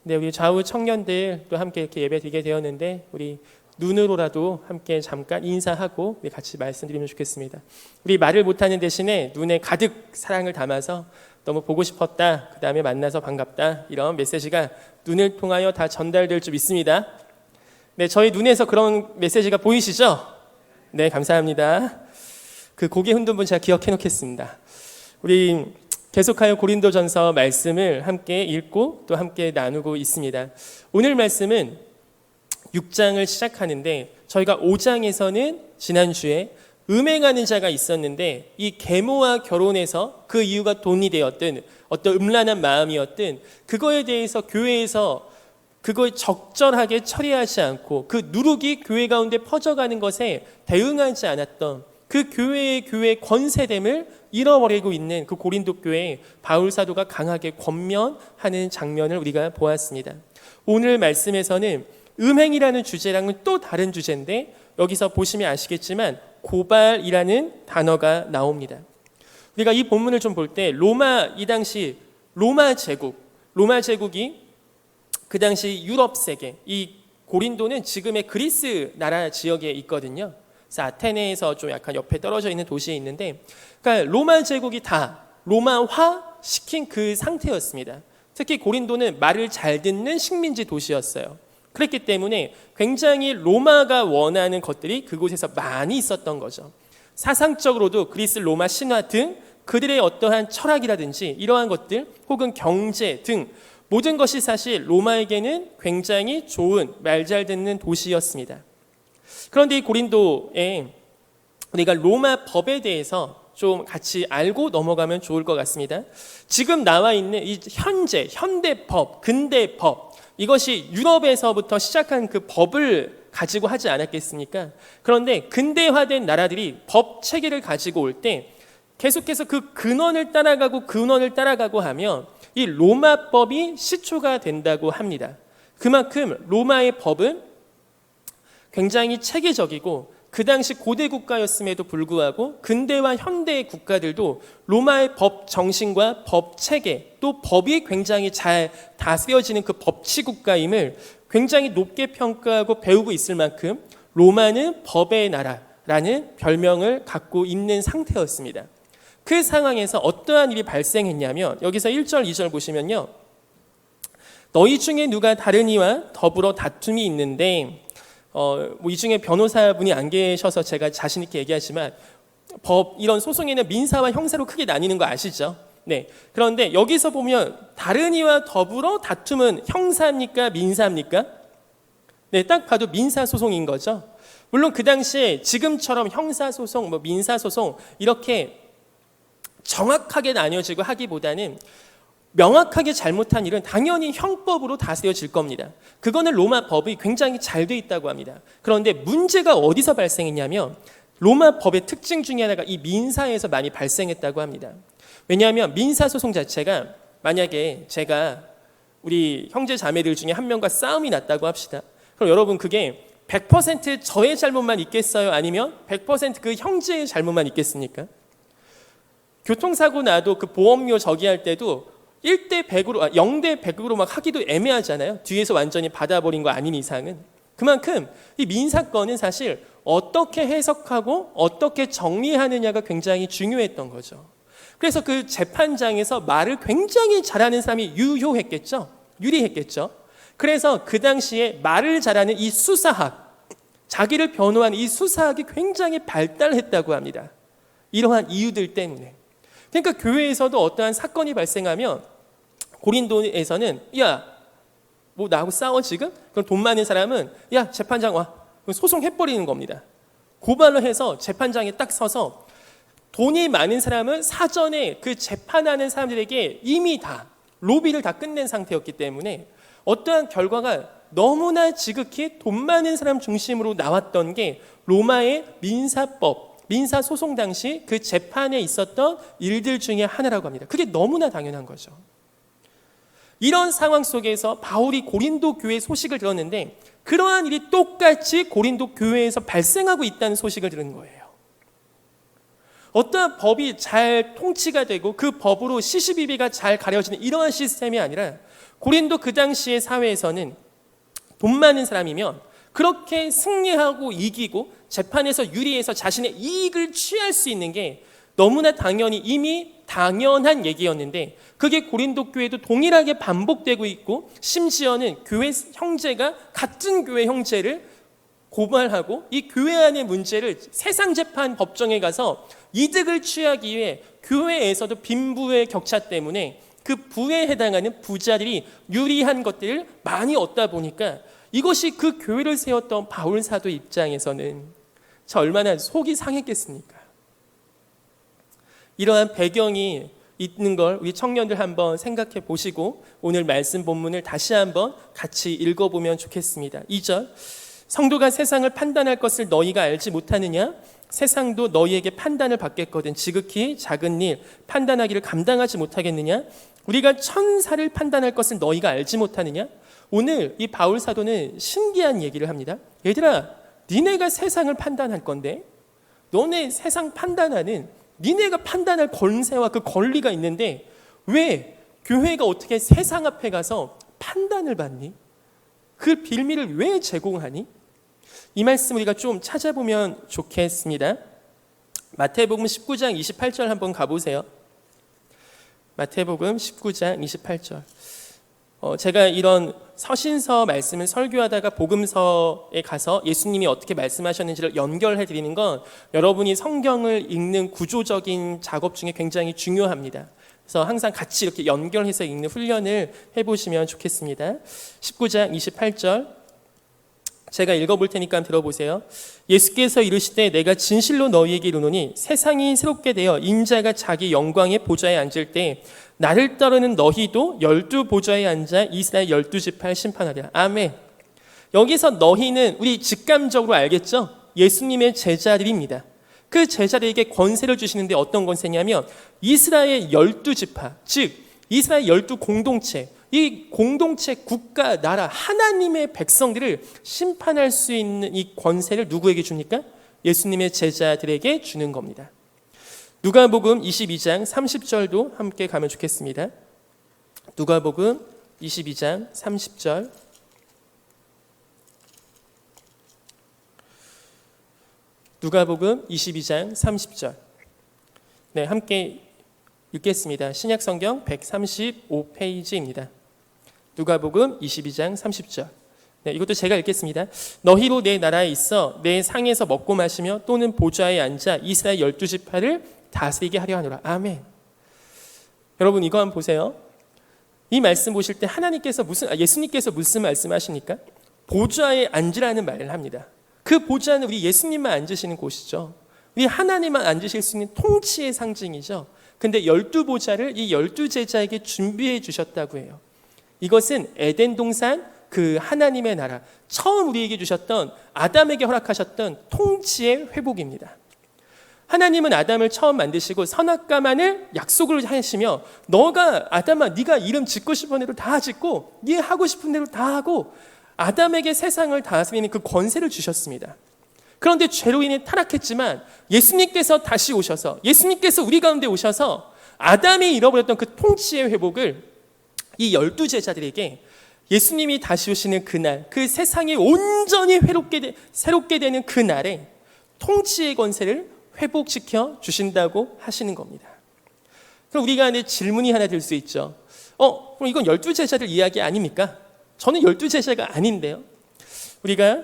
네, 우리 좌우 청년들 또 함께 이렇게 예배 드리게 되었는데 우리 눈으로라도 함께 잠깐 인사하고 우리 같이 말씀드리면 좋겠습니다. 우리 말을 못하는 대신에 눈에 가득 사랑을 담아서 너무 보고 싶었다, 그 다음에 만나서 반갑다, 이런 메시지가 눈을 통하여 다 전달될 줄 믿습니다. 네, 저희 눈에서 그런 메시지가 보이시죠? 네, 감사합니다. 그 고개 흔든 분 제가 기억해 놓겠습니다. 우리 계속하여 고린도전서 말씀을 함께 읽고 또 함께 나누고 있습니다. 오늘 말씀은 6장을 시작하는데 저희가 5장에서는 지난주에 음행하는 자가 있었는데 이 계모와 결혼해서 그 이유가 돈이 되었든 어떤 음란한 마음이었든 그거에 대해서 교회에서 그걸 적절하게 처리하지 않고 그 누룩이 교회 가운데 퍼져가는 것에 대응하지 않았던 그 교회의 교회 권세됨을 잃어버리고 있는 그 고린도 교회에 바울 사도가 강하게 권면하는 장면을 우리가 보았습니다. 오늘 말씀에서는 음행이라는 주제랑은 또 다른 주제인데 여기서 보시면 아시겠지만 고발이라는 단어가 나옵니다. 우리가 이 본문을 좀 볼 때 이 당시 로마 제국이 그 당시 유럽 세계, 이 고린도는 지금의 그리스 나라 지역에 있거든요. 그래서 아테네에서 좀 약간 옆에 떨어져 있는 도시에 있는데, 그러니까 로마 제국이 다 로마화 시킨 그 상태였습니다. 특히 고린도는 말을 잘 듣는 식민지 도시였어요. 그렇기 때문에 굉장히 로마가 원하는 것들이 그곳에서 많이 있었던 거죠. 사상적으로도 그리스 로마 신화 등 그들의 어떠한 철학이라든지 이러한 것들 혹은 경제 등 모든 것이 사실 로마에게는 굉장히 좋은 말 잘 듣는 도시였습니다. 그런데 이 고린도에 우리가 로마 법에 대해서 좀 같이 알고 넘어가면 좋을 것 같습니다. 지금 나와 있는 이 현대법, 근대법, 이것이 유럽에서부터 시작한 그 법을 가지고 하지 않았겠습니까? 그런데 근대화된 나라들이 법 체계를 가지고 올 때 계속해서 그 근원을 따라가고 하면 이 로마법이 시초가 된다고 합니다. 그만큼 로마의 법은 굉장히 체계적이고 그 당시 고대 국가였음에도 불구하고 근대와 현대의 국가들도 로마의 법 정신과 법 체계 또 법이 굉장히 잘 다스려지는 그 법치 국가임을 굉장히 높게 평가하고 배우고 있을 만큼 로마는 법의 나라라는 별명을 갖고 있는 상태였습니다. 그 상황에서 어떠한 일이 발생했냐면 여기서 1절, 2절 보시면요. 너희 중에 누가 다른 이와 더불어 다툼이 있는데 이 중에 변호사분이 안 계셔서 제가 자신 있게 얘기하지만 이런 소송에는 민사와 형사로 크게 나뉘는 거 아시죠? 네. 그런데 여기서 보면 다른 이와 더불어 다툼은 형사입니까? 민사입니까? 네, 딱 봐도 민사소송인 거죠. 물론 그 당시에 지금처럼 형사소송, 민사소송 이렇게 정확하게 나뉘어지고 하기보다는 명확하게 잘못한 일은 당연히 형법으로 다스려질 겁니다. 그거는 로마 법이 굉장히 잘 돼 있다고 합니다. 그런데 문제가 어디서 발생했냐면 로마 법의 특징 중에 하나가 이 민사에서 많이 발생했다고 합니다. 왜냐하면 민사소송 자체가 만약에 제가 우리 형제 자매들 중에 한 명과 싸움이 났다고 합시다. 그럼 여러분 그게 100% 저의 잘못만 있겠어요? 아니면 100% 그 형제의 잘못만 있겠습니까? 교통사고 나도 그 보험료 저기할 때도 1대 100으로, 0대 100으로 막 하기도 애매하잖아요. 뒤에서 완전히 받아버린 거 아닌 이상은. 그만큼 이 민사건은 사실 어떻게 해석하고 어떻게 정리하느냐가 굉장히 중요했던 거죠. 그래서 그 재판장에서 말을 굉장히 잘하는 사람이 유리했겠죠. 그래서 그 당시에 말을 잘하는 이 수사학, 자기를 변호하는 이 수사학이 굉장히 발달했다고 합니다. 이러한 이유들 때문에. 그러니까 교회에서도 어떠한 사건이 발생하면 고린도에서는 나하고 싸워 지금? 그럼 돈 많은 사람은 재판장 와. 소송해버리는 겁니다. 고발을 해서 재판장에 딱 서서 돈이 많은 사람은 사전에 그 재판하는 사람들에게 이미 다 로비를 다 끝낸 상태였기 때문에 어떠한 결과가 너무나 지극히 돈 많은 사람 중심으로 나왔던 게 로마의 민사소송 당시 그 재판에 있었던 일들 중에 하나라고 합니다. 그게 너무나 당연한 거죠. 이런 상황 속에서 바울이 고린도 교회 소식을 들었는데 그러한 일이 똑같이 고린도 교회에서 발생하고 있다는 소식을 들은 거예요. 어떠한 법이 잘 통치가 되고 그 법으로 시시비비가 잘 가려지는 이러한 시스템이 아니라 고린도 그 당시의 사회에서는 돈 많은 사람이면 그렇게 승리하고 이기고 재판에서 유리해서 자신의 이익을 취할 수 있는 게 너무나 당연히 이미 당연한 얘기였는데 그게 고린도 교회도 동일하게 반복되고 있고 심지어는 교회 형제가 같은 교회 형제를 고발하고 이 교회 안의 문제를 세상 재판 법정에 가서 이득을 취하기 위해 교회에서도 빈부의 격차 때문에 그 부에 해당하는 부자들이 유리한 것들을 많이 얻다 보니까 이것이 그 교회를 세웠던 바울 사도 입장에서는 저 얼마나 속이 상했겠습니까? 이러한 배경이 있는 걸 우리 청년들 한번 생각해 보시고 오늘 말씀 본문을 다시 한번 같이 읽어보면 좋겠습니다. 2절 성도가 세상을 판단할 것을 너희가 알지 못하느냐? 세상도 너희에게 판단을 받겠거든 지극히 작은 일 판단하기를 감당하지 못하겠느냐? 우리가 천사를 판단할 것을 너희가 알지 못하느냐? 오늘 이 바울 사도는 신기한 얘기를 합니다. 얘들아, 니네가 세상을 판단할 건데 너네 세상 판단하는 니네가 판단할 권세와 그 권리가 있는데 왜 교회가 어떻게 세상 앞에 가서 판단을 받니? 그 빌미를 왜 제공하니? 이 말씀 우리가 좀 찾아보면 좋겠습니다. 마태복음 19장 28절 한번 가보세요. 마태복음 19장 28절. 제가 이런 서신서 말씀을 설교하다가 복음서에 가서 예수님이 어떻게 말씀하셨는지를 연결해 드리는 건 여러분이 성경을 읽는 구조적인 작업 중에 굉장히 중요합니다. 그래서 항상 같이 이렇게 연결해서 읽는 훈련을 해보시면 좋겠습니다. 19장 28절 제가 읽어볼 테니까 한번 들어보세요. 예수께서 이르시되 내가 진실로 너희에게 이르노니 세상이 새롭게 되어 인자가 자기 영광의 보좌에 앉을 때 나를 따르는 너희도 12 보좌에 앉아 이스라엘 12지파를 심판하리라. 아멘. 여기서 너희는 우리 직감적으로 알겠죠? 예수님의 제자들입니다. 그 제자들에게 권세를 주시는데 어떤 권세냐면 이스라엘 12지파, 즉 이스라엘 12 공동체, 이 공동체, 국가, 나라, 하나님의 백성들을 심판할 수 있는 이 권세를 누구에게 줍니까? 예수님의 제자들에게 주는 겁니다. 누가복음 22장 30절도 함께 가면 좋겠습니다. 누가복음 22장 30절. 누가복음 22장 30절. 네, 함께 읽겠습니다. 신약성경 135페이지입니다. 누가복음 22장 30절. 네, 이것도 제가 읽겠습니다. 너희로 내 나라에 있어 내 상에서 먹고 마시며 또는 보좌에 앉아 이스라엘 12지파를 다스리게 하려 하노라. 아멘. 여러분 이거 한번 보세요. 이 말씀 보실 때 예수님께서 무슨 말씀하십니까? 보좌에 앉으라는 말을 합니다. 그 보좌는 우리 예수님만 앉으시는 곳이죠. 우리 하나님만 앉으실 수 있는 통치의 상징이죠. 근데 12보좌를 이 12제자에게 준비해 주셨다고 해요. 이것은 에덴 동산 그 하나님의 나라, 처음 우리에게 주셨던 아담에게 허락하셨던 통치의 회복입니다. 하나님은 아담을 처음 만드시고 선악과만을 약속을 하시며 너가 아담아 네가 이름 짓고 싶은 대로 다 짓고 네 하고 싶은 대로 다 하고 아담에게 세상을 다스리는 그 권세를 주셨습니다. 그런데 죄로 인해 타락했지만 예수님께서 다시 오셔서 예수님께서 우리 가운데 오셔서 아담이 잃어버렸던 그 통치의 회복을 이 12제자들에게 예수님이 다시 오시는 그날, 그 세상이 온전히 새롭게 되는 그날에 통치의 권세를 회복시켜 주신다고 하시는 겁니다. 그럼 우리가 안에 질문이 하나 들 수 있죠. 그럼 이건 12제자들 이야기 아닙니까? 저는 12제자가 아닌데요. 우리가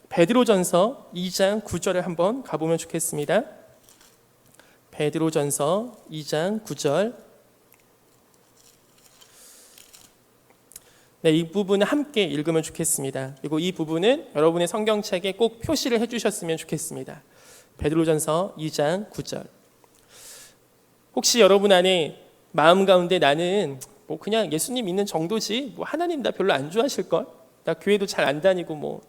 베드로전서 2장 9절을 한번 가보면 좋겠습니다. 베드로전서 2장 9절. 네, 이 부분을 함께 읽으면 좋겠습니다. 그리고 이 부분은 여러분의 성경책에 꼭 표시를 해주셨으면 좋겠습니다. 베드로전서 2장 9절. 혹시 여러분 안에 마음 가운데 나는 뭐 그냥 예수님 믿는 정도지, 뭐 하나님 나 별로 안 좋아하실 걸, 나 교회도 잘 안 다니고 뭐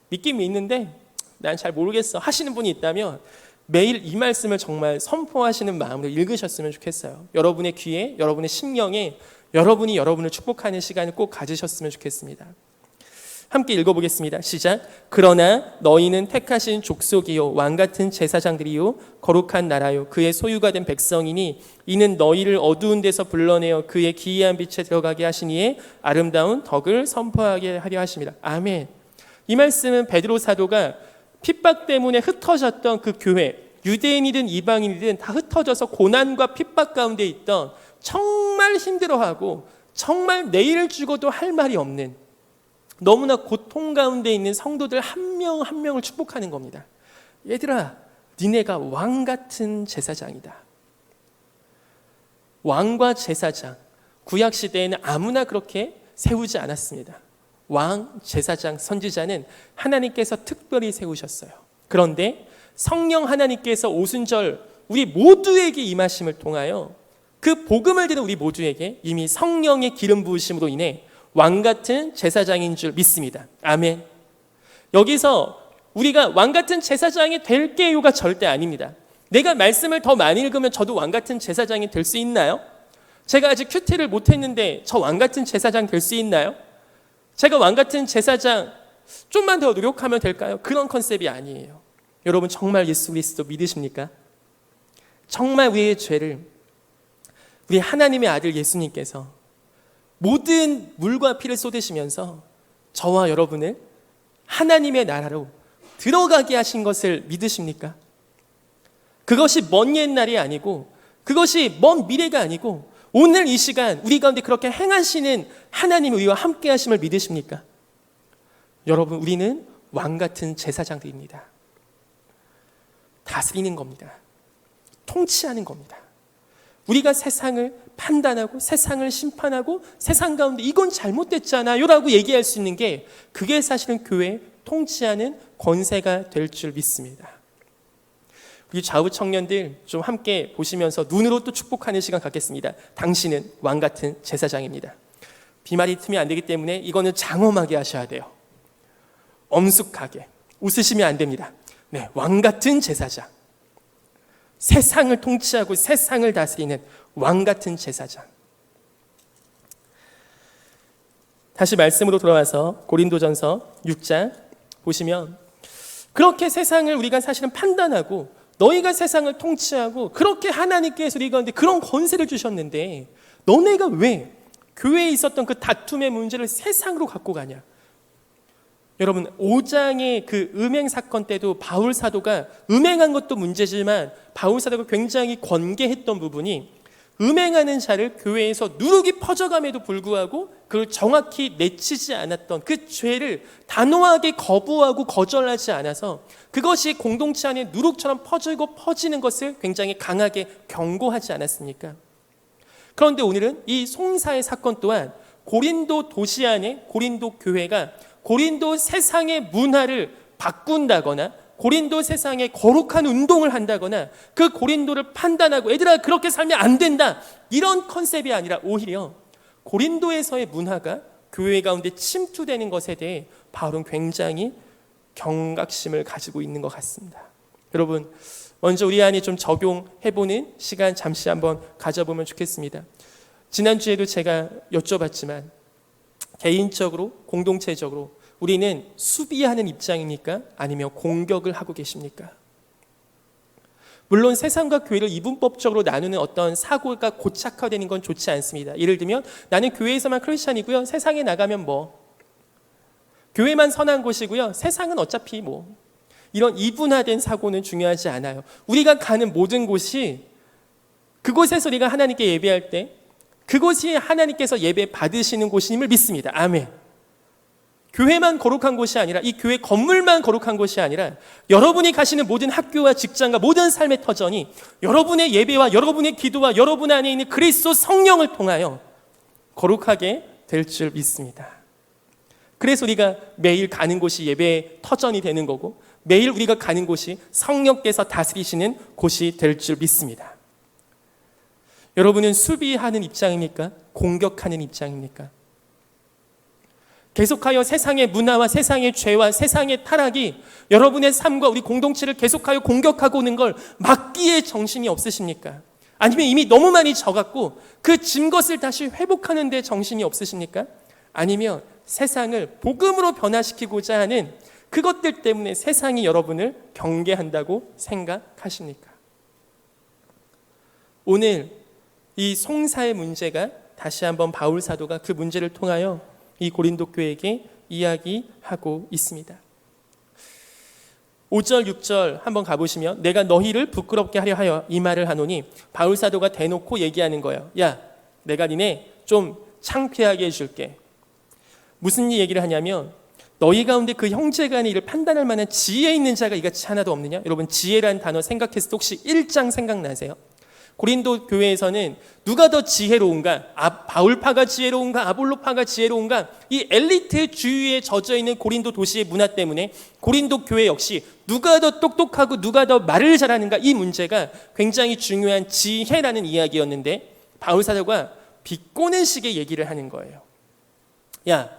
믿긴 믿는데 난 잘 모르겠어 하시는 분이 있다면 매일 이 말씀을 정말 선포하시는 마음으로 읽으셨으면 좋겠어요. 여러분의 귀에, 여러분의 심령에 여러분이 여러분을 축복하는 시간을 꼭 가지셨으면 좋겠습니다. 함께 읽어보겠습니다. 시작. 그러나 너희는 택하신 족속이요 왕같은 제사장들이요 거룩한 나라요 그의 소유가 된 백성이니 이는 너희를 어두운 데서 불러내어 그의 기이한 빛에 들어가게 하시니에 아름다운 덕을 선포하게 하려 하십니다. 아멘. 이 말씀은 베드로 사도가 핍박 때문에 흩어졌던 그 교회, 유대인이든 이방인이든 다 흩어져서 고난과 핍박 가운데 있던 정말 힘들어하고 정말 내일 죽어도 할 말이 없는 너무나 고통 가운데 있는 성도들 한 명 한 명을 축복하는 겁니다. 얘들아, 니네가 왕 같은 제사장이다. 왕과 제사장, 구약 시대에는 아무나 그렇게 세우지 않았습니다. 왕, 제사장, 선지자는 하나님께서 특별히 세우셨어요. 그런데 성령 하나님께서 오순절 우리 모두에게 임하심을 통하여 그 복음을 들은 우리 모두에게 이미 성령의 기름 부으심으로 인해 왕같은 제사장인 줄 믿습니다. 아멘. 여기서 우리가 왕같은 제사장이 될게요가 절대 아닙니다. 내가 말씀을 더 많이 읽으면 저도 왕같은 제사장이 될 수 있나요? 제가 아직 큐티를 못했는데 저 왕같은 제사장 될 수 있나요? 제가 왕같은 제사장 좀만 더 노력하면 될까요? 그런 컨셉이 아니에요. 여러분 정말 예수 그리스도 믿으십니까? 정말 우리의 죄를 우리 하나님의 아들 예수님께서 모든 물과 피를 쏟으시면서 저와 여러분을 하나님의 나라로 들어가게 하신 것을 믿으십니까? 그것이 먼 옛날이 아니고 그것이 먼 미래가 아니고 오늘 이 시간 우리 가운데 그렇게 행하시는 하나님의 의와 함께 하심을 믿으십니까? 여러분, 우리는 왕같은 제사장들입니다. 다스리는 겁니다. 통치하는 겁니다. 우리가 세상을 판단하고 세상을 심판하고 세상 가운데 이건 잘못됐잖아요 라고 얘기할 수 있는 게 그게 사실은 교회의 통치하는 권세가 될 줄 믿습니다. 우리 좌우 청년들 좀 함께 보시면서 눈으로 또 축복하는 시간 갖겠습니다. 당신은 왕같은 제사장입니다. 비말이 트면 안 되기 때문에 이거는 장엄하게 하셔야 돼요. 엄숙하게 웃으시면 안 됩니다. 네, 왕같은 제사장. 세상을 통치하고 세상을 다스리는 왕같은 제사장. 다시 말씀으로 돌아와서 고린도전서 6장 보시면 그렇게 세상을 우리가 사실은 판단하고 너희가 세상을 통치하고 그렇게 하나님께서 우리 가운데 그런 권세를 주셨는데 너네가 왜 교회에 있었던 그 다툼의 문제를 세상으로 갖고 가냐? 여러분 5장의 그 음행 사건 때도 바울 사도가 음행한 것도 문제지만 바울 사도가 굉장히 권계했던 부분이 음행하는 자를 교회에서 누룩이 퍼져감에도 불구하고 그걸 정확히 내치지 않았던 그 죄를 단호하게 거부하고 거절하지 않아서 그것이 공동체 안에 누룩처럼 퍼지고 퍼지는 것을 굉장히 강하게 경고하지 않았습니까? 그런데 오늘은 이 송사의 사건 또한 고린도 도시 안에 고린도 교회가 고린도 세상의 문화를 바꾼다거나 고린도 세상에 거룩한 운동을 한다거나 그 고린도를 판단하고 얘들아 그렇게 살면 안 된다 이런 컨셉이 아니라 오히려 고린도에서의 문화가 교회 가운데 침투되는 것에 대해 바울은 굉장히 경각심을 가지고 있는 것 같습니다. 여러분 먼저 우리 안에 좀 적용해보는 시간 잠시 한번 가져보면 좋겠습니다. 지난주에도 제가 여쭤봤지만 개인적으로 공동체적으로 우리는 수비하는 입장입니까? 아니면 공격을 하고 계십니까? 물론 세상과 교회를 이분법적으로 나누는 어떤 사고가 고착화되는 건 좋지 않습니다. 예를 들면 나는 교회에서만 크리스찬이고요. 세상에 나가면 뭐 교회만 선한 곳이고요. 세상은 어차피 뭐 이런 이분화된 사고는 중요하지 않아요. 우리가 가는 모든 곳이 그곳에서 우리가 하나님께 예배할 때 그곳이 하나님께서 예배 받으시는 곳임을 믿습니다. 아멘. 교회만 거룩한 곳이 아니라 이 교회 건물만 거룩한 곳이 아니라 여러분이 가시는 모든 학교와 직장과 모든 삶의 터전이 여러분의 예배와 여러분의 기도와 여러분 안에 있는 그리스도 성령을 통하여 거룩하게 될 줄 믿습니다. 그래서 우리가 매일 가는 곳이 예배의 터전이 되는 거고 매일 우리가 가는 곳이 성령께서 다스리시는 곳이 될 줄 믿습니다. 여러분은 수비하는 입장입니까? 공격하는 입장입니까? 계속하여 세상의 문화와 세상의 죄와 세상의 타락이 여러분의 삶과 우리 공동체를 계속하여 공격하고 오는 걸 막기에 정신이 없으십니까? 아니면 이미 너무 많이 져갖고 그 짐 것을 다시 회복하는 데 정신이 없으십니까? 아니면 세상을 복음으로 변화시키고자 하는 그것들 때문에 세상이 여러분을 경계한다고 생각하십니까? 오늘 이 송사의 문제가 다시 한번 바울 사도가 그 문제를 통하여 이 고린도 교회에게 이야기하고 있습니다. 5절 6절 한번 가보시면 내가 너희를 부끄럽게 하려 하여 이 말을 하노니 바울 사도가 대놓고 얘기하는 거예요. 야, 내가 니네 좀 창피하게 해줄게. 무슨 얘기를 하냐면 너희 가운데 그 형제간의 일을 판단할 만한 지혜 있는 자가 이같이 하나도 없느냐? 여러분 지혜라는 단어 생각했을 때 혹시 1장 생각나세요? 고린도 교회에서는 누가 더 지혜로운가? 바울파가 지혜로운가? 아볼로파가 지혜로운가? 이 엘리트 주의에 젖어있는 고린도 도시의 문화 때문에 고린도 교회 역시 누가 더 똑똑하고 누가 더 말을 잘하는가? 이 문제가 굉장히 중요한 지혜라는 이야기였는데 바울 사도가 비꼬는 식의 얘기를 하는 거예요. 야,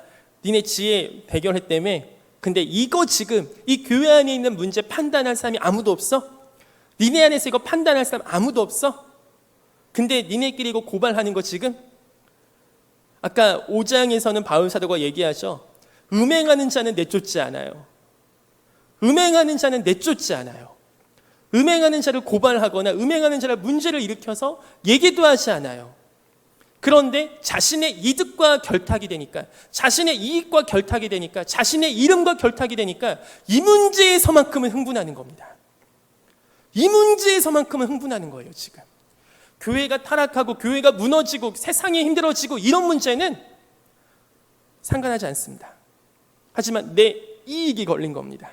니네 지혜 대결했다며? 근데 이거 지금 이 교회 안에 있는 문제 판단할 사람이 아무도 없어? 니네 안에서 이거 판단할 사람 아무도 없어? 근데 니네끼리 이거 고발하는 거 지금? 아까 5장에서는 바울 사도가 얘기하죠. 음행하는 자는 내쫓지 않아요. 음행하는 자는 내쫓지 않아요. 음행하는 자를 고발하거나 음행하는 자를 문제를 일으켜서 얘기도 하지 않아요. 그런데 자신의 이득과 결탁이 되니까, 자신의 이익과 결탁이 되니까, 자신의 이름과 결탁이 되니까 이 문제에서만큼은 흥분하는 겁니다. 이 문제에서만큼은 흥분하는 거예요. 지금 교회가 타락하고 교회가 무너지고 세상이 힘들어지고 이런 문제는 상관하지 않습니다. 하지만 내 이익이 걸린 겁니다.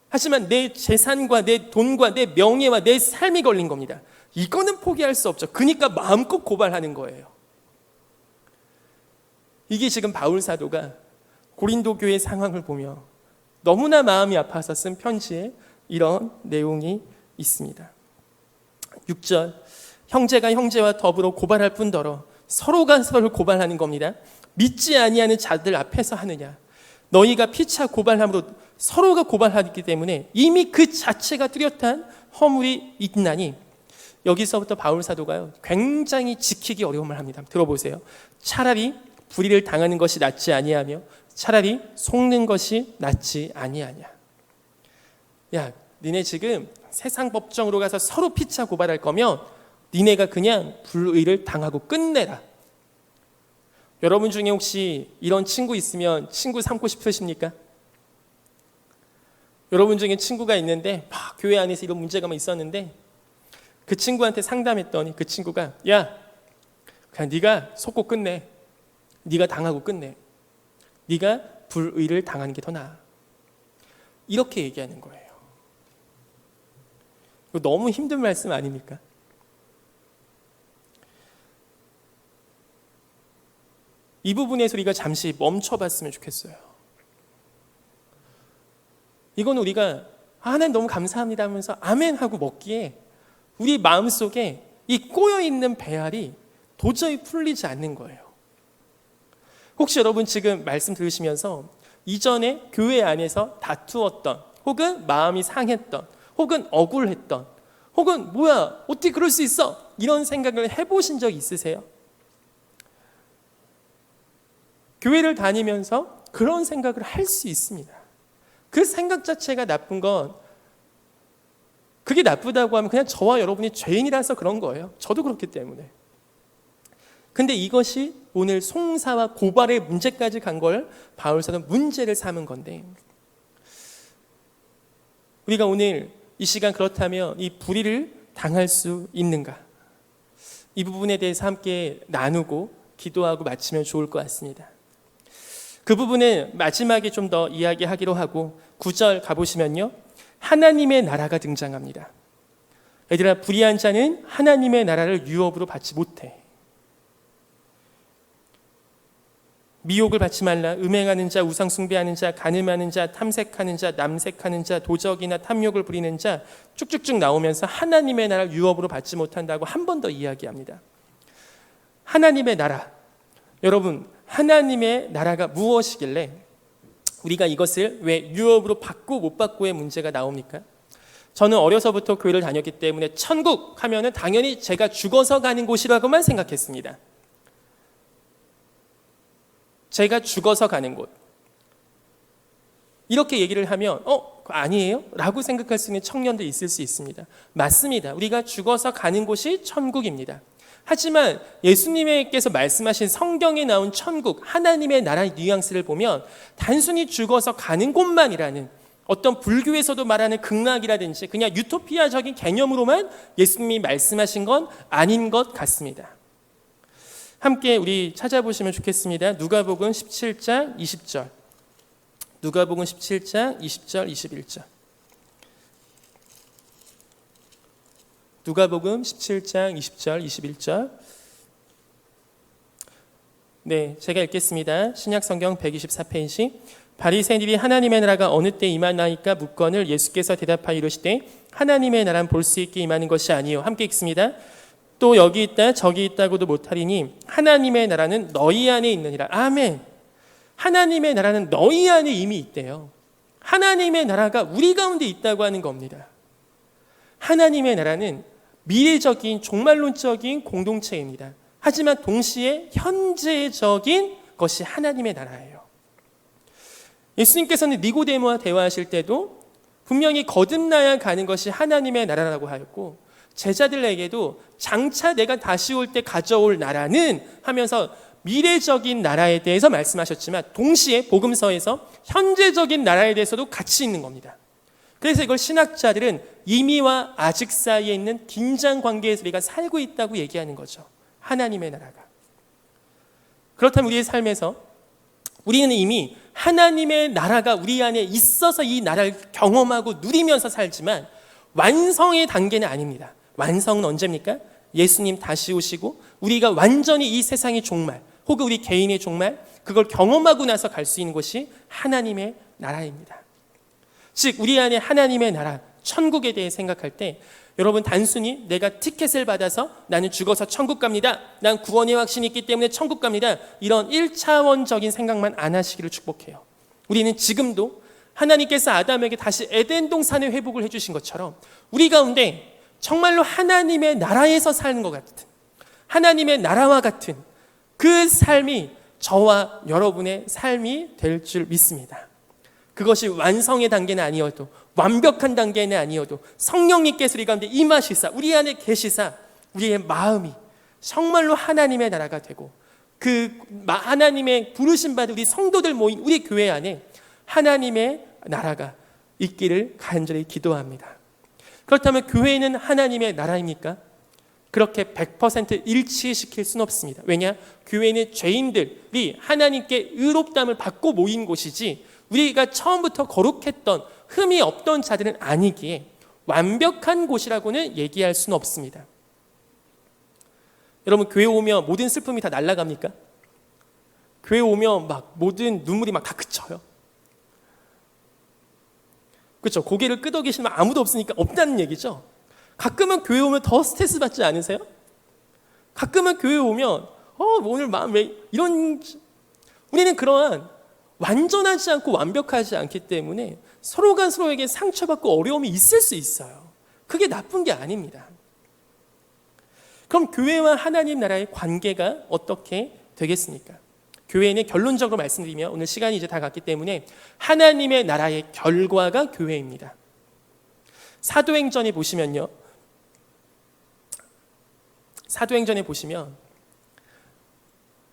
하지만 내 재산과 내 돈과 내 명예와 내 삶이 걸린 겁니다. 이거는 포기할 수 없죠. 그러니까 마음껏 고발하는 거예요. 이게 지금 바울 사도가 고린도 교회 상황을 보며 너무나 마음이 아파서 쓴 편지에 이런 내용이 있습니다. 6절 형제가 형제와 더불어 고발할 뿐더러 서로가 서로를 고발하는 겁니다. 믿지 아니하는 자들 앞에서 하느냐? 너희가 피차 고발함으로 서로가 고발하기 때문에 이미 그 자체가 뚜렷한 허물이 있나니 여기서부터 바울 사도가요 굉장히 지키기 어려움을 합니다. 들어보세요. 차라리 불의를 당하는 것이 낫지 아니하며 차라리 속는 것이 낫지 아니하냐. 야, 니네 지금 세상 법정으로 가서 서로 피차 고발할 거면 니네가 그냥 불의를 당하고 끝내라. 여러분 중에 혹시 이런 친구 있으면 친구 삼고 싶으십니까? 여러분 중에 친구가 있는데 교회 안에서 이런 문제가 있었는데 그 친구한테 상담했더니 그 친구가 야, 그냥 네가 속고 끝내. 네가 당하고 끝내. 네가 불의를 당하는 게 더 나아. 이렇게 얘기하는 거예요. 이거 너무 힘든 말씀 아닙니까? 이 부분에서 우리가 잠시 멈춰봤으면 좋겠어요. 이건 우리가 하나님 너무 감사합니다 하면서 아멘 하고 먹기에 우리 마음속에 이 꼬여있는 배알이 도저히 풀리지 않는 거예요. 혹시 여러분 지금 말씀 들으시면서 이전에 교회 안에서 다투었던 혹은 마음이 상했던 혹은 억울했던 혹은 뭐야 어떻게 그럴 수 있어 이런 생각을 해보신 적 있으세요? 교회를 다니면서 그런 생각을 할 수 있습니다. 그 생각 자체가 나쁜 건 그게 나쁘다고 하면 그냥 저와 여러분이 죄인이라서 그런 거예요. 저도 그렇기 때문에. 근데 이것이 오늘 송사와 고발의 문제까지 간 걸 바울사는 문제를 삼은 건데 우리가 오늘 이 시간 그렇다면 이 불의를 당할 수 있는가? 이 부분에 대해서 함께 나누고 기도하고 마치면 좋을 것 같습니다. 그 부분은 마지막에 좀 더 이야기하기로 하고 9절 가보시면요. 하나님의 나라가 등장합니다. 얘들아, 불의한 자는 하나님의 나라를 유업으로 받지 못해. 미혹을 받지 말라. 음행하는 자, 우상 숭배하는 자, 간음하는 자, 탐색하는 자, 남색하는 자, 도적이나 탐욕을 부리는 자 쭉쭉쭉 나오면서 하나님의 나라를 유업으로 받지 못한다고 한 번 더 이야기합니다. 하나님의 나라. 여러분, 하나님의 나라가 무엇이길래 우리가 이것을 왜 유업으로 받고 못 받고의 문제가 나옵니까? 저는 어려서부터 교회를 다녔기 때문에 천국 하면은 당연히 제가 죽어서 가는 곳이라고만 생각했습니다. 제가 죽어서 가는 곳. 이렇게 얘기를 하면 아니에요? 라고 생각할 수 있는 청년도 있을 수 있습니다. 맞습니다. 우리가 죽어서 가는 곳이 천국입니다. 하지만 예수님께서 말씀하신 성경에 나온 천국, 하나님의 나라의 뉘앙스를 보면 단순히 죽어서 가는 곳만이라는 어떤 불교에서도 말하는 극락이라든지 그냥 유토피아적인 개념으로만 예수님이 말씀하신 건 아닌 것 같습니다. 함께 우리 찾아보시면 좋겠습니다. 누가복음 17장 20절. 누가복음 17장 20절 21절. 누가복음 17장 20절 21절. 네, 제가 읽겠습니다. 신약성경 124페이지. 바리새인들이 하나님의 나라가 어느 때 임하나이까 묻거늘 예수께서 대답하여 이르시되 하나님의 나라는 볼 수 있게 임하는 것이 아니요. 함께 읽습니다. 또 여기 있다 저기 있다고도 못하리니 하나님의 나라는 너희 안에 있느니라. 아멘. 하나님의 나라는 너희 안에 이미 있대요. 하나님의 나라가 우리 가운데 있다고 하는 겁니다. 하나님의 나라는 미래적인 종말론적인 공동체입니다. 하지만 동시에 현재적인 것이 하나님의 나라예요. 예수님께서는 니고데모와 대화하실 때도 분명히 거듭나야 가는 것이 하나님의 나라라고 하였고 제자들에게도 장차 내가 다시 올 때 가져올 나라는 하면서 미래적인 나라에 대해서 말씀하셨지만 동시에 복음서에서 현재적인 나라에 대해서도 같이 있는 겁니다. 그래서 이걸 신학자들은 이미와 아직 사이에 있는 긴장 관계에서 우리가 살고 있다고 얘기하는 거죠. 하나님의 나라가. 그렇다면 우리의 삶에서 우리는 이미 하나님의 나라가 우리 안에 있어서 이 나라를 경험하고 누리면서 살지만 완성의 단계는 아닙니다. 완성은 언제입니까? 예수님 다시 오시고 우리가 완전히 이 세상의 종말 혹은 우리 개인의 종말 그걸 경험하고 나서 갈 수 있는 곳이 하나님의 나라입니다. 즉 우리 안에 하나님의 나라 천국에 대해 생각할 때 여러분 단순히 내가 티켓을 받아서 나는 죽어서 천국 갑니다. 난 구원의 확신이 있기 때문에 천국 갑니다. 이런 1차원적인 생각만 안 하시기를 축복해요. 우리는 지금도 하나님께서 아담에게 다시 에덴 동산의 회복을 해주신 것처럼 우리 가운데 정말로 하나님의 나라에서 사는 것 같은 하나님의 나라와 같은 그 삶이 저와 여러분의 삶이 될 줄 믿습니다. 그것이 완성의 단계는 아니어도 완벽한 단계는 아니어도 성령님께서 우리 가운데 임하시사 우리 안에 계시사 우리의 마음이 정말로 하나님의 나라가 되고 그 하나님의 부르심 받은 우리 성도들 모인 우리 교회 안에 하나님의 나라가 있기를 간절히 기도합니다. 그렇다면 교회는 하나님의 나라입니까? 그렇게 100% 일치시킬 수는 없습니다. 왜냐? 교회는 죄인들이 하나님께 의롭다함을 받고 모인 곳이지 우리가 처음부터 거룩했던 흠이 없던 자들은 아니기에 완벽한 곳이라고는 얘기할 수는 없습니다. 여러분 교회 오면 모든 슬픔이 다 날아갑니까? 교회 오면 막 모든 눈물이 막 다 그쳐요. 그렇죠? 고개를 끄덕이시면 아무도 없으니까 없다는 얘기죠. 가끔은 교회 오면 더 스트레스 받지 않으세요? 가끔은 교회 오면 오늘 마음 왜 이런 우리는 그러한 완전하지 않고 완벽하지 않기 때문에 서로가 서로에게 상처받고 어려움이 있을 수 있어요. 그게 나쁜 게 아닙니다. 그럼 교회와 하나님 나라의 관계가 어떻게 되겠습니까? 교회는 결론적으로 말씀드리면 오늘 시간이 이제 다 갔기 때문에 하나님의 나라의 결과가 교회입니다. 사도행전에 보시면요. 사도행전에 보시면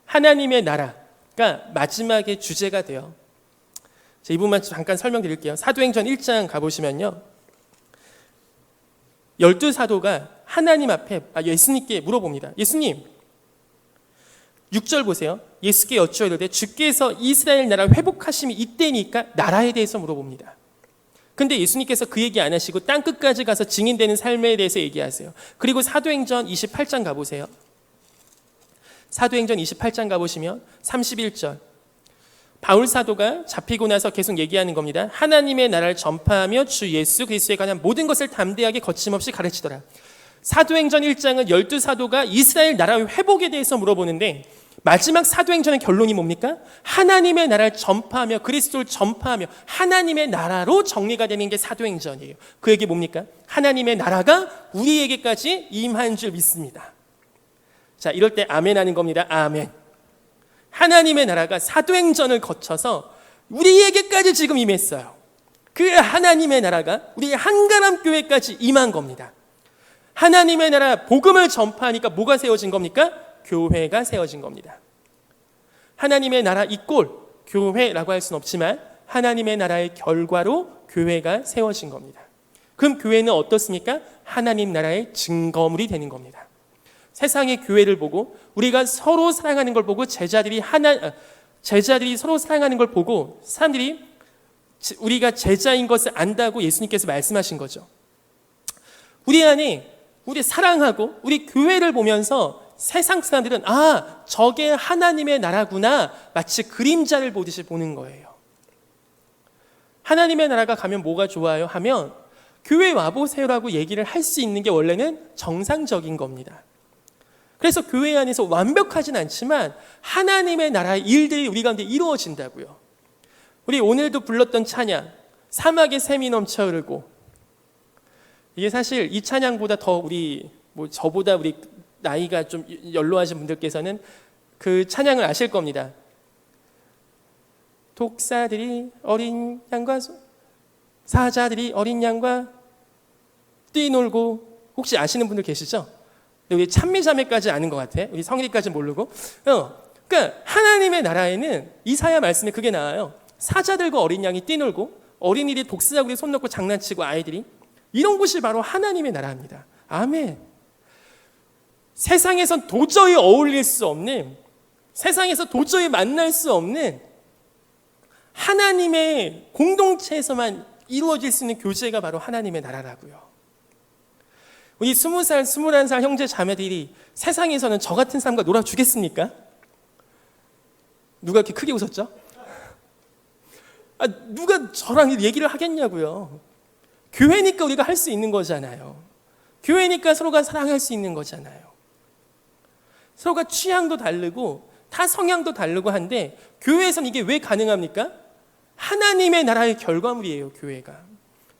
하나님의 나라가 마지막에 주제가 돼요. 이 부분만 잠깐 설명드릴게요. 사도행전 1장 가보시면요. 12사도가 하나님 앞에 예수님께 물어봅니다. 예수님 6절 보세요. 예수께 여쭈어 이르되 주께서 이스라엘 나라 회복하심이 이때니까 나라에 대해서 물어봅니다. 근데 예수님께서 그 얘기 안 하시고 땅끝까지 가서 증인되는 삶에 대해서 얘기하세요. 그리고 사도행전 28장 가보세요. 사도행전 28장 가보시면 31절 바울 사도가 잡히고 나서 계속 얘기하는 겁니다. 하나님의 나라를 전파하며 주 예수 그리스도에 관한 모든 것을 담대하게 거침없이 가르치더라. 사도행전 1장은 12사도가 이스라엘 나라의 회복에 대해서 물어보는데 마지막 사도행전의 결론이 뭡니까? 하나님의 나라를 전파하며 그리스도를 전파하며 하나님의 나라로 정리가 되는 게 사도행전이에요. 그 얘기 뭡니까? 하나님의 나라가 우리에게까지 임한 줄 믿습니다. 자, 이럴 때 아멘 하는 겁니다. 아멘. 하나님의 나라가 사도행전을 거쳐서 우리에게까지 지금 임했어요. 그 하나님의 나라가 우리 한가람 교회까지 임한 겁니다. 하나님의 나라 복음을 전파하니까 뭐가 세워진 겁니까? 교회가 세워진 겁니다. 하나님의 나라 이꼴 교회라고 할 수는 없지만 하나님의 나라의 결과로 교회가 세워진 겁니다. 그럼 교회는 어떻습니까? 하나님 나라의 증거물이 되는 겁니다. 세상의 교회를 보고 우리가 서로 사랑하는 걸 보고 제자들이 서로 사랑하는 걸 보고 사람들이 우리가 제자인 것을 안다고 예수님께서 말씀하신 거죠. 우리 안에 우리 사랑하고 우리 교회를 보면서 세상 사람들은 저게 하나님의 나라구나 마치 그림자를 보듯이 보는 거예요. 하나님의 나라가 가면 뭐가 좋아요? 하면 교회 와보세요라고 얘기를 할 수 있는 게 원래는 정상적인 겁니다. 그래서 교회 안에서 완벽하진 않지만 하나님의 나라의 일들이 우리 가운데 이루어진다고요. 우리 오늘도 불렀던 찬양 사막에 샘이 넘쳐 흐르고, 이게 사실 이 찬양보다 더 저보다 우리 나이가 좀 연로하신 분들께서는 그 찬양을 아실 겁니다. 독사들이 어린 양과 사자들이 어린 양과 뛰놀고, 혹시 아시는 분들 계시죠? 우리 찬미자매까지 아는 것 같아. 우리 성일이까지는 모르고. 그러니까 하나님의 나라에는 이사야 말씀에 그게 나와요. 사자들과 어린 양이 뛰놀고 어린이들이 독사구리에 손 놓고 장난치고 아이들이, 이런 곳이 바로 하나님의 나라입니다. 아멘. 세상에선 도저히 어울릴 수 없는, 세상에서 도저히 만날 수 없는 하나님의 공동체에서만 이루어질 수 있는 교제가 바로 하나님의 나라라고요. 우리 20살, 21살 형제 자매들이 세상에서는 저 같은 사람과 놀아주겠습니까? 누가 이렇게 크게 웃었죠? 누가 저랑 얘기를 하겠냐고요. 교회니까 우리가 할 수 있는 거잖아요. 교회니까 서로가 사랑할 수 있는 거잖아요. 서로가 취향도 다르고 다 성향도 다르고 한데 교회에서는 이게 왜 가능합니까? 하나님의 나라의 결과물이에요, 교회가.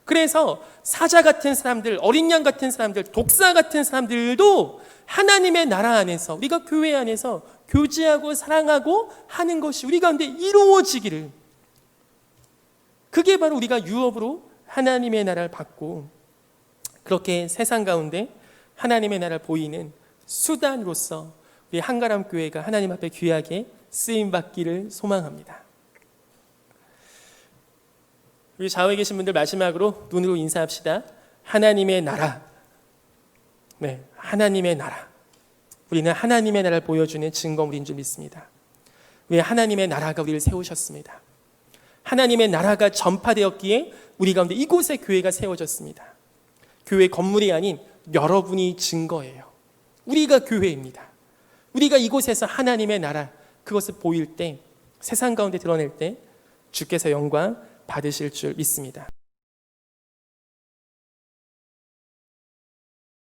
그래서 사자 같은 사람들, 어린 양 같은 사람들, 독사 같은 사람들도 하나님의 나라 안에서, 우리가 교회 안에서 교제하고 사랑하고 하는 것이 우리 가운데 이루어지기를, 그게 바로 우리가 유업으로 하나님의 나라를 받고 그렇게 세상 가운데 하나님의 나라를 보이는 수단으로서 우리 한가람 교회가 하나님 앞에 귀하게 쓰임받기를 소망합니다. 우리 좌우에 계신 분들 마지막으로 눈으로 인사합시다. 하나님의 나라. 네, 하나님의 나라. 우리는 하나님의 나라를 보여주는 증거물인 줄 믿습니다. 왜 하나님의 나라가 우리를 세우셨습니다. 하나님의 나라가 전파되었기에 우리 가운데 이곳에 교회가 세워졌습니다. 교회 건물이 아닌 여러분이 증거예요. 우리가 교회입니다. 우리가 이곳에서 하나님의 나라, 그것을 보일 때, 세상 가운데 드러낼 때 주께서 영광 받으실 줄 믿습니다.